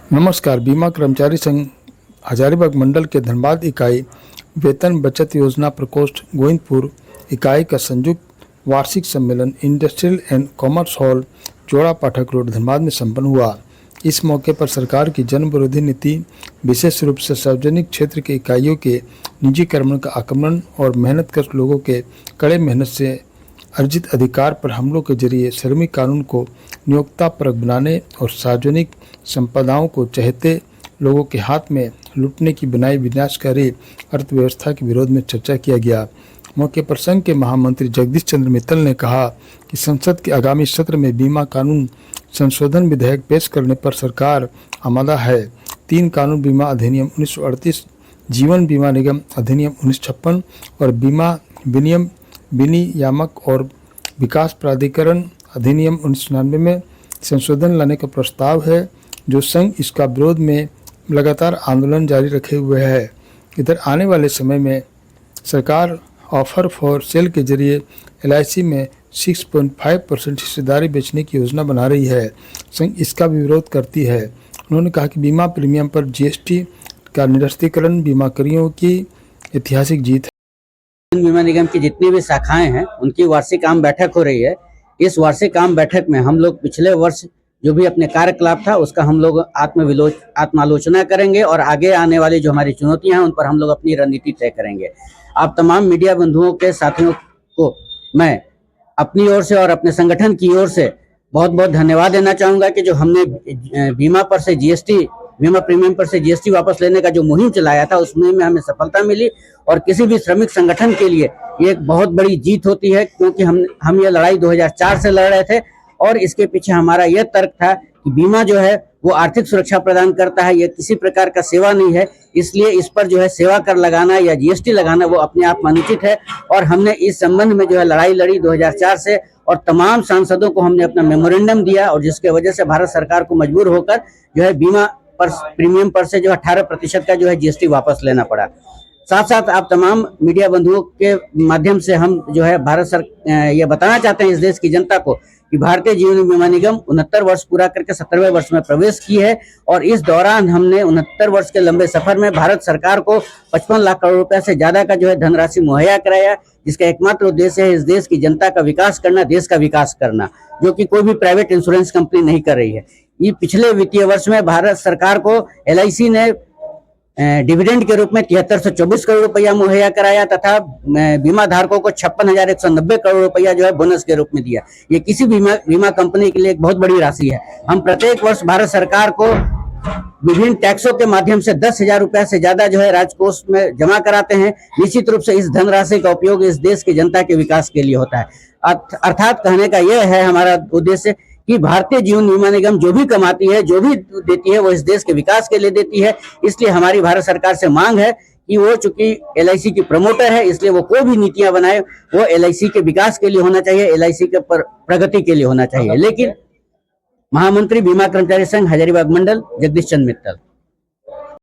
नमस्कार। बीमा कर्मचारी संघ हजारीबाग मंडल के धनबाद इकाई वेतन बचत योजना प्रकोष्ठ गोविंदपुर इकाई का संयुक्त वार्षिक सम्मेलन इंडस्ट्रियल एंड कॉमर्स हॉल जोड़ा पाठक रोड धनबाद में संपन्न हुआ। इस मौके पर सरकार की जन विरोधी नीति, विशेष रूप से सार्वजनिक क्षेत्र के इकाइयों के निजीकरण का आक्रमण और मेहनतकश लोगों के कड़े मेहनत से अर्जित अधिकार पर हमलों के जरिए श्रमिक कानून को नियोक्तापरक बनाने और सार्वजनिक संपदाओं को चहेते लोगों के हाथ में लूटने की बनाई विनाशकारी अर्थव्यवस्था के विरोध में चर्चा किया गया। मौके पर संघ के महामंत्री जगदीश चंद्र मित्तल ने कहा कि संसद के आगामी सत्र में बीमा कानून संशोधन विधेयक पेश करने पर सरकार आमादा है। 3 कानून बीमा अधिनियम 1938, जीवन बीमा निगम अधिनियम 1956 और बीमा विनियामक और विकास प्राधिकरण अधिनियम 1999 में संशोधन लाने का प्रस्ताव है, जो संघ इसका विरोध में लगातार आंदोलन जारी रखे हुए है। इधर आने वाले समय में सरकार ऑफर फॉर सेल के जरिए LIC में 6.5% हिस्सेदारी बेचने की योजना बना रही है। संघ इसका भी विरोध करती है। उन्होंने कहा कि बीमा प्रीमियम पर GST का निरस्तीकरण बीमाकर्मियों की ऐतिहासिक जीत है। बीमा निगम की जितनी भी शाखाएं हैं उनकी वार्षिक आम बैठक हो रही है। इस वार्षिक आम बैठक में हम लोग पिछले वर्ष जो भी अपने कार्यकलाप था उसका हम लोग आत्मालोचना करेंगे और आगे आने वाली जो हमारी चुनौतियां हैं उन पर हम लोग अपनी रणनीति तय करेंगे। आप तमाम मीडिया बंधुओं के साथियों को मैं अपनी ओर से और अपने संगठन की ओर से बहुत बहुत धन्यवाद देना चाहूँगा कि जो हमने बीमा प्रीमियम पर से GST वापस लेने का जो मुहिम चलाया था उसमें हमें सफलता मिली और किसी भी श्रमिक संगठन के लिए ये एक बहुत बड़ी जीत होती है, क्योंकि हम ये लड़ाई 2004 से लड़ रहे थे और इसके पीछे हमारा यह तर्क था कि बीमा जो है वो आर्थिक सुरक्षा प्रदान करता है, ये किसी प्रकार का सेवा नहीं है, इसलिए इस पर जो है सेवा कर लगाना या GST लगाना वो अपने आप में अनुचित है। और हमने इस संबंध में जो है लड़ाई लड़ी 2004 से और तमाम सांसदों को हमने अपना मेमोरेंडम दिया और जिसके वजह से भारत सरकार को मजबूर होकर जो है बीमा पर प्रीमियम पर से जो 18% का जो है GST वापस लेना पड़ा। साथ साथ आप तमाम मीडिया बंधुओं के माध्यम से हम जो है ये बताना चाहते हैं इस देश की जनता को कि भारतीय जीवन बीमा निगम 69 वर्ष पूरा करके 70वें वर्ष में प्रवेश की है और इस दौरान हमने 69 वर्ष के लंबे सफर में भारत सरकार को 55 लाख करोड़ रुपए से ज्यादा का जो है धनराशि मुहैया कराया, जिसका एकमात्र उद्देश्य है इस देश की जनता का विकास करना, देश का विकास करना, जो कि कोई भी प्राइवेट इंश्योरेंस कंपनी नहीं कर रही है। ये पिछले वित्तीय वर्ष में भारत सरकार को LIC ने डिविडेंड के रूप में 7324 करोड़ रुपया मुहैया कराया तथा बीमा धारकों को 56,190 करोड़ रुपया जो है बोनस के रूप में दिया। ये किसी बीमा कंपनी के लिए एक बहुत बड़ी राशि है। हम प्रत्येक वर्ष भारत सरकार को विभिन्न टैक्सों के माध्यम से 10,000 रुपया से ज्यादा जो है राजकोष में जमा कराते हैं। निश्चित रूप से इस धनराशि का उपयोग इस देश की जनता के विकास के लिए होता है। अर्थात कहने का यह है हमारा उद्देश्य कि भारतीय जीवन बीमा निगम जो भी कमाती है, जो भी देती है, वो इस देश के विकास के लिए देती है। इसलिए हमारी भारत सरकार से मांग है कि वो चूंकि LIC की प्रमोटर है, इसलिए वो कोई भी नीतियां बनाए वो LIC के विकास के लिए होना चाहिए, LIC के प्रगति के लिए होना चाहिए। लेकिन महामंत्री बीमा कर्मचारी संघ हजारीबाग मंडल जगदीश चंद्र मित्तल।